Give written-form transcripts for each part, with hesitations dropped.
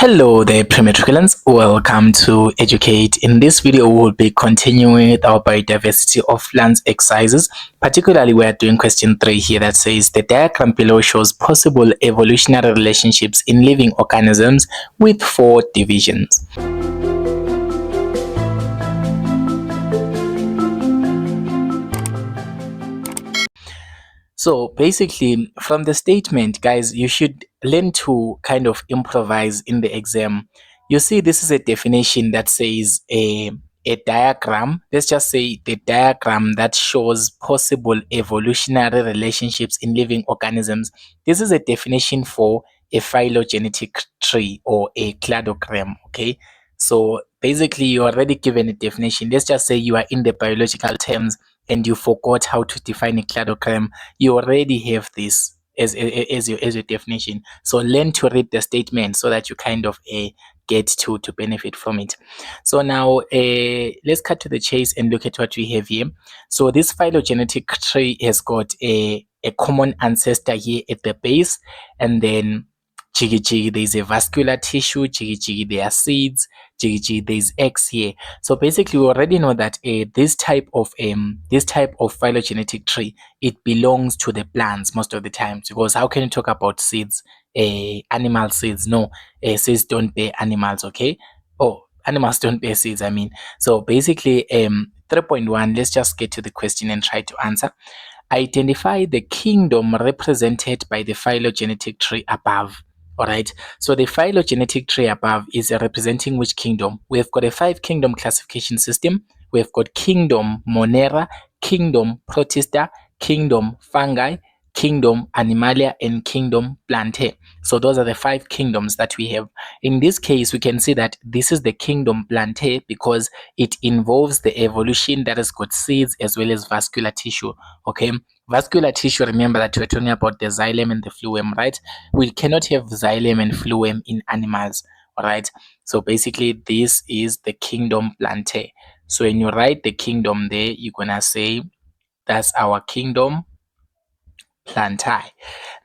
Hello there, pre-matriculants. Welcome to Educate. In this video, we will be continuing with our biodiversity of plants exercises. Particularly, we are doing question 3 here that says the diagram below shows possible evolutionary relationships in living organisms with 4 divisions. So basically, from the statement, guys, you should learn to kind of improvise in the exam. You see, this is a definition that says a diagram. Let's just say the diagram that shows possible evolutionary relationships in living organisms. This is a definition for a phylogenetic tree or a cladogram. Okay, so basically, you're already given a definition. Let's just say you are in the biological terms and you forgot how to define a cladogram. You already have this as your definition. So learn to read the statement so that you kind of get to benefit from it. So now let's cut to the chase and look at what we have here. So this phylogenetic tree has got a common ancestor here at the base, and then jiggy there's a vascular tissue, jiggy there are seeds, jiggy there's eggs here. So basically we already know that this type of phylogenetic tree, it belongs to the plants most of the times, because how can you talk about seeds, animal seeds? No, seeds don't bear animals. Okay, oh, animals don't bear seeds, I mean. So basically 3.1, let's just get to the question and try to answer. Identify the kingdom represented by the phylogenetic tree above. All right, so the phylogenetic tree above is representing which kingdom? We've got a 5-kingdom classification system. We've got kingdom Monera, kingdom Protista, kingdom Fungi, kingdom Animalia, and kingdom Plantae. So those are the 5 kingdoms that we have. In this case, we can see that this is the kingdom Plantae because it involves the evolution that has got seeds as well as vascular tissue. Okay, vascular tissue, remember that we're talking about the xylem and the phloem, right? We cannot have xylem and phloem in animals. All right, so basically this is the kingdom Plantae. So when you write the kingdom there, you're gonna say that's our kingdom Plantae.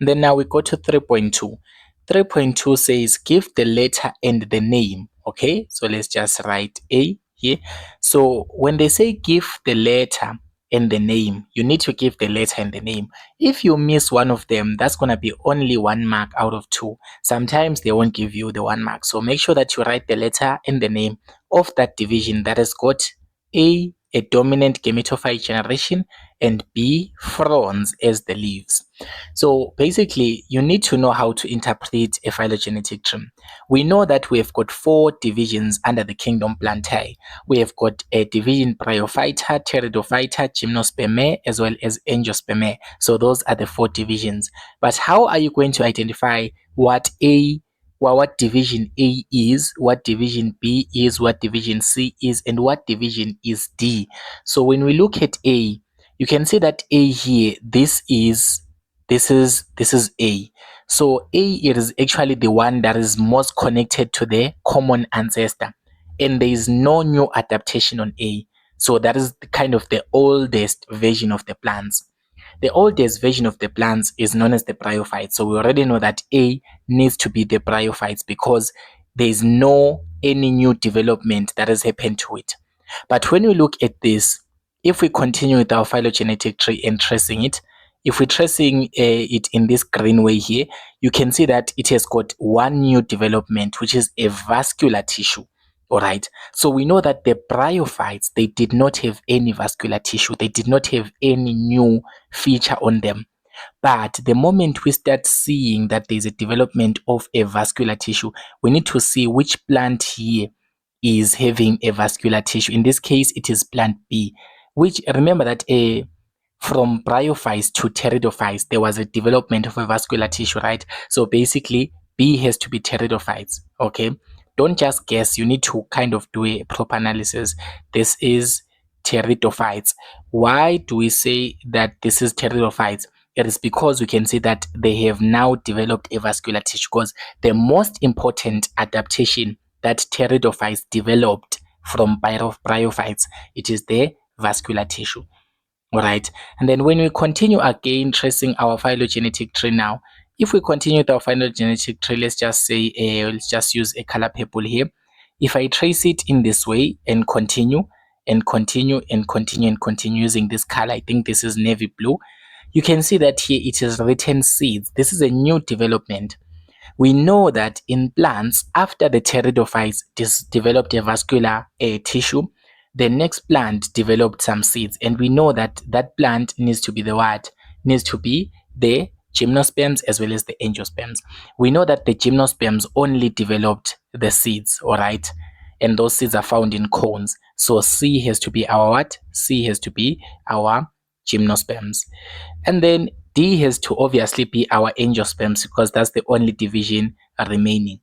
And then now we go to 3.2. 3.2 says give the letter and the name. Okay, so let's just write A here. So when they say give the letter and the name, you need to give the letter and the name. If you miss one of them, that's going to be only 1 mark out of 2. Sometimes they won't give you the 1 mark. So make sure that you write the letter and the name of that division that has got A dominant gametophyte generation, and B, fronds as the leaves. So basically, you need to know how to interpret a phylogenetic tree. We know that we have got 4 divisions under the kingdom Plantae. We have got a division Bryophyta, Pteridophyta, Gymnospermae, as well as Angiospermae. So those are the 4 divisions. But how are you going to identify what division A is, what division B is, what division C is, and what division is D? So when we look at A, you can see that A here, this is A. So A is actually the one that is most connected to the common ancestor, and there is no new adaptation on A. So that is kind of the oldest version of the plants. The oldest version of the plants is known as the bryophytes. So we already know that A needs to be the bryophytes because there is no any new development that has happened to it. But when we look at this, if we continue with our phylogenetic tree and tracing it, if we're tracing it in this green way here, you can see that it has got one new development, which is a vascular tissue. All right. So we know that the bryophytes, they did not have any vascular tissue. They did not have any new feature on them. But the moment we start seeing that there's a development of a vascular tissue, we need to see which plant here is having a vascular tissue. In this case, it is plant B, which, remember that from bryophytes to pteridophytes, there was a development of a vascular tissue, right? So basically, B has to be pteridophytes. Okay, don't just guess. You need to kind of do a proper analysis. This is pteridophytes. Why do we say that this is pteridophytes? It is because we can see that they have now developed a vascular tissue, because the most important adaptation that pteridophytes developed from bryophytes, it is the vascular tissue. All right, and then when we continue again tracing our phylogenetic tree now, If we continue with our phylogenetic tree, let's just say, let's just use a color purple here. If I trace it in this way and continue and continue and continue and continue using this color, I think this is navy blue, you can see that here it is written seeds. This is a new development. We know that in plants, after the pteridophytes developed a vascular tissue, the next plant developed some seeds, and we know that that plant needs to be the what? Needs to be the gymnosperms as well as the angiosperms. We know that the gymnosperms only developed the seeds, all right? And those seeds are found in cones. So C has to be our what? C has to be our gymnosperms. And then D has to obviously be our angiosperms because that's the only division remaining.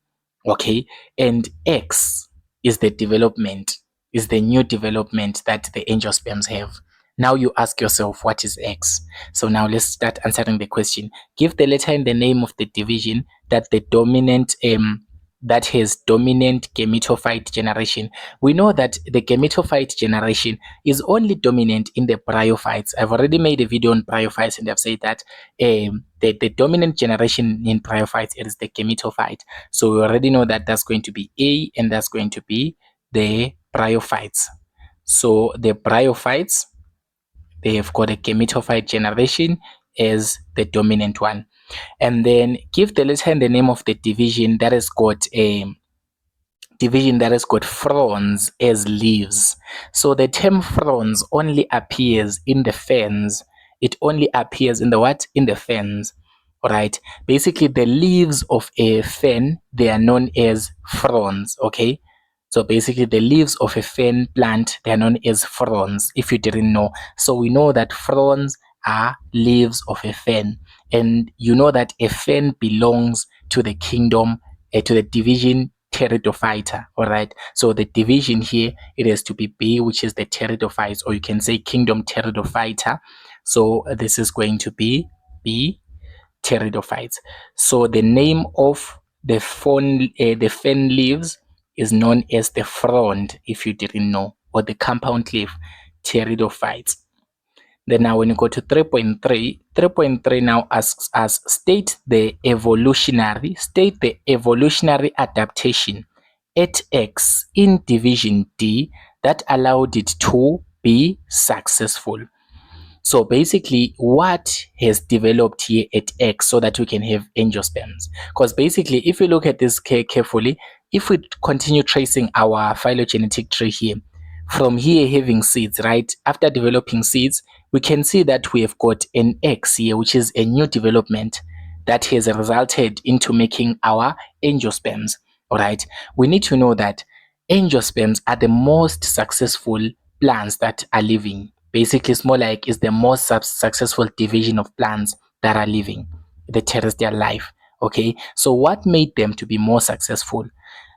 Okay, and X is the development, is the new development that the angiosperms have. Now you ask yourself, what is X? So now let's start answering the question. Give the letter and the name of the division that the dominant that has dominant gametophyte generation. We know that the gametophyte generation is only dominant in the bryophytes. I've already made a video on bryophytes and I've said that the dominant generation in bryophytes is the gametophyte. So we already know that that's going to be A and that's going to be the bryophytes. So the bryophytes, they have got a gametophyte generation as the dominant one. And then give the letter and the name of the division that has got fronds as leaves. So the term fronds only appears in the ferns. It only appears in the what? In the ferns. Alright. Basically, the leaves of a fern, they are known as fronds. Okay. So basically, the leaves of a fern plant, they are known as fronds, if you didn't know. So we know that fronds are leaves of a fern. And you know that a fern belongs to the kingdom, to the division Pteridophyta. All right. So the division here, it has to be B, which is the Pteridophytes, or you can say kingdom Pteridophyta. So this is going to be B, Pteridophytes. So the name of the fern leaves is known as the frond, if you didn't know, or the compound leaf, Pteridophytes. Then now when you go to 3.3 now asks us state the evolutionary adaptation at X in division D that allowed it to be successful. So basically, what has developed here at X so that we can have angiosperms? Because basically, if you look at this carefully, if we continue tracing our phylogenetic tree here, from here having seeds, right? After developing seeds, we can see that we have got an X here, which is a new development that has resulted into making our angiosperms. All right. We need to know that angiosperms are the most successful plants that are living. Basically, it's more like it's the most successful division of plants that are living the terrestrial life. Okay. So what made them to be more successful?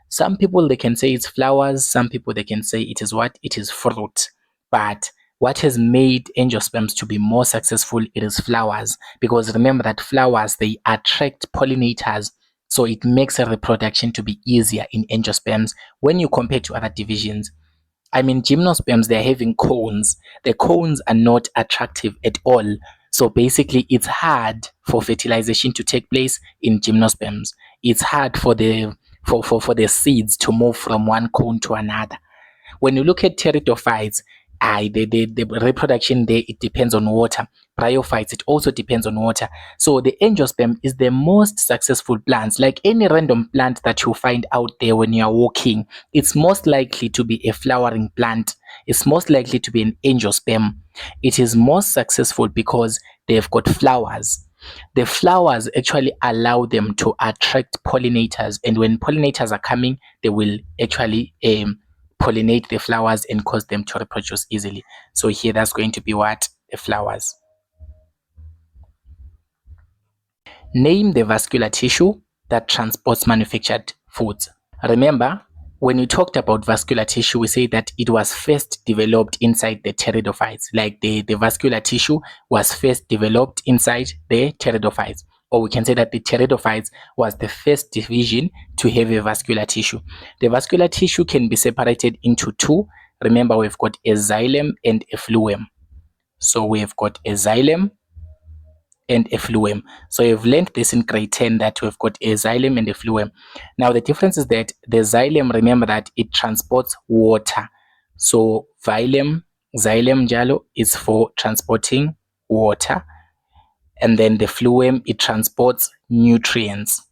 Some people, they can say it's flowers. Some people, they can say it is what? It is fruit. But what has made angiosperms to be more successful, it is flowers. Because remember that flowers, they attract pollinators. So it makes a reproduction to be easier in angiosperms when you compare to other divisions. I mean, gymnosperms, they're having cones. The cones are not attractive at all. So basically, it's hard for fertilization to take place in gymnosperms. It's hard for the seeds to move from one cone to another. When you look at pteridophytes, the reproduction there, it depends on water. Bryophytes, it also depends on water. So the angiosperm is the most successful plants. Like any random plant that you find out there when you are walking, it's most likely to be a flowering plant. It's most likely to be an angiosperm. It is most successful because they've got flowers. The flowers actually allow them to attract pollinators, and when pollinators are coming, they will actually pollinate the flowers and cause them to reproduce easily. So here that's going to be what? The flowers. Name the vascular tissue that transports manufactured foods. Remember, when we talked about vascular tissue, we say that it was first developed inside the pteridophytes. Like the vascular tissue was first developed inside the pteridophytes. Or we can say that the pteridophytes was the first division to have a vascular tissue. The vascular tissue can be separated into two. Remember, we've got a xylem and a phloem. So we've got a xylem and a phloem. So you've learned this in grade 10 that we've got a xylem and a phloem. Now the difference is that the xylem, remember that it transports water. So xylem njalo is for transporting water, and then the phloem, it transports nutrients,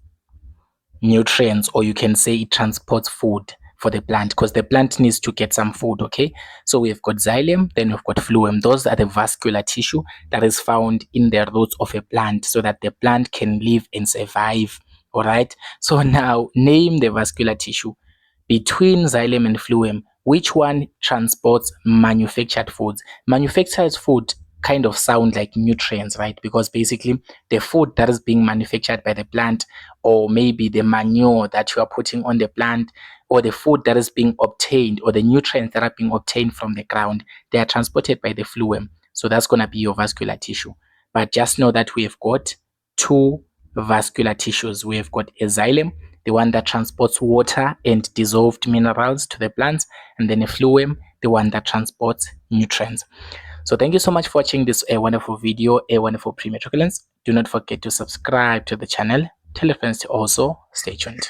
or you can say it transports food for the plant, because the plant needs to get some food. Okay, so we've got xylem, then we've got phloem. Those are the vascular tissue that is found in the roots of a plant so that the plant can live and survive. All right, so now name the vascular tissue between xylem and phloem. Which one transports manufactured foods? Manufactured food kind of sound like nutrients, right? Because basically the food that is being manufactured by the plant, or maybe the manure that you are putting on the plant, or the food that is being obtained, or the nutrients that are being obtained from the ground, they are transported by the phloem. So that's going to be your vascular tissue. But just know that we have got two vascular tissues. We have got a xylem, the one that transports water and dissolved minerals to the plants, and then a phloem, the one that transports nutrients. So thank you so much for watching this wonderful video, a wonderful pre-matriculants. Do not forget to subscribe to the channel. Tell your friends to also stay tuned.